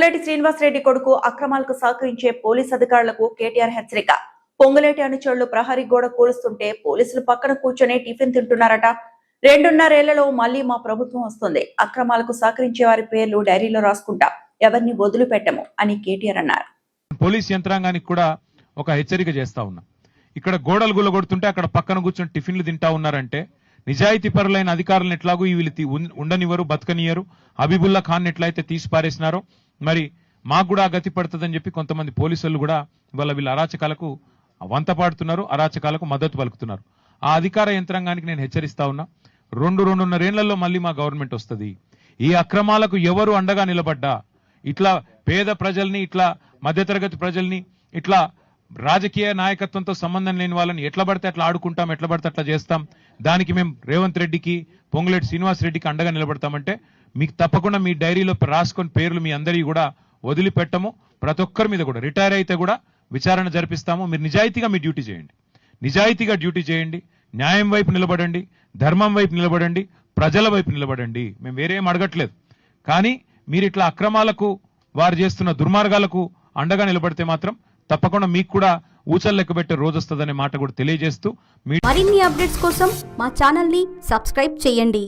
పొంగులేటి శ్రీనివాసరెడ్డి కొడుకు అక్రమాలకు సహకరించే పోలీస్ అధికారులకు కేటీఆర్ హెచ్చరిక. పొంగులేటి అనుచరులు ప్రహరీ గోడ కూలుస్తుంటే పోలీసులు పక్కన కూర్చొని టిఫిన్ తింటున్నారట. 2.5 ఏళ్లలో మళ్లీ మా ప్రభుత్వం వస్తుంది. అక్రమాలకు సహకరించే వారి పేర్లు డైరీలో రాసుకుంటా, ఎవరిని వదిలిపెట్టము అని కేటీఆర్ అన్నారు. పోలీస్ యంత్రాంగానికి కూడా ఒక హెచ్చరిక చేస్తా ఉన్నా. ఇక్కడ గోడలు గుల్లగొడుతుంటే అక్కడ పక్కన కూర్చొని టిఫిన్లు తింటా ఉన్నారంటే నిజాయితీ పరులైన అధికారులను ఎట్లాగూ వీళ్ళు ఉండనివ్వరు, బతకనియరు. హబీబుల్లా ఖాన్ ఎట్లయితే తీసి పారేసినారో మరి మాకు కూడా గతి పడుతుందని చెప్పి కొంతమంది పోలీసులు కూడా వీళ్ళ అరాచకాలకు వంత పాడుతున్నారు, అరాచకాలకు మద్దతు పలుకుతున్నారు. ఆ అధికార యంత్రాంగానికి నేను హెచ్చరిస్తా ఉన్నా, 2.5 ఏళ్లలో మళ్ళీ మా గవర్నమెంట్ వస్తుంది. ఈ అక్రమాలకు ఎవరు అండగా నిలబడ్డా, ఇట్లా పేద ప్రజల్ని, ఇట్లా మధ్యతరగతి ప్రజల్ని, ఇట్లా రాజకీయ నాయకత్వంతో సంబంధం లేని వాళ్ళని ఎట్లా పడితే అట్లా ఆడుకుంటాం, ఎట్లా పడితే అట్లా చేస్తాం, దానికి మేము రేవంత్ రెడ్డికి, పొంగులేటి శ్రీనివాసరెడ్డికి అండగా నిలబడతామంటే మీకు తప్పకుండా మీ డైరీలో రాసుకొని పేర్లు మీ అందరి కూడా వదిలిపెట్టము. ప్రతి ఒక్కరి మీద కూడా రిటైర్ అయితే కూడా విచారణ జరిపిస్తాము. మీరు నిజాయితీగా మీ డ్యూటీ చేయండి, నిజాయితీగా డ్యూటీ చేయండి, న్యాయం వైపు నిలబడండి, ధర్మం వైపు నిలబడండి, ప్రజల వైపు నిలబడండి. మేము వేరేం అడగట్లేదు. కానీ మీరు ఇట్లా అక్రమాలకు, వారు చేస్తున్న దుర్మార్గాలకు అండగా నిలబడితే మాత్రం తప్పకుండా మీకు కూడా ఊచలు లెక్క పెట్టే రోజు వస్తుందనే మాట కూడా తెలియజేస్తూ మరిన్ని అప్డేట్స్ కోసం మా ఛానల్ ని సబ్స్క్రైబ్ చేయండి.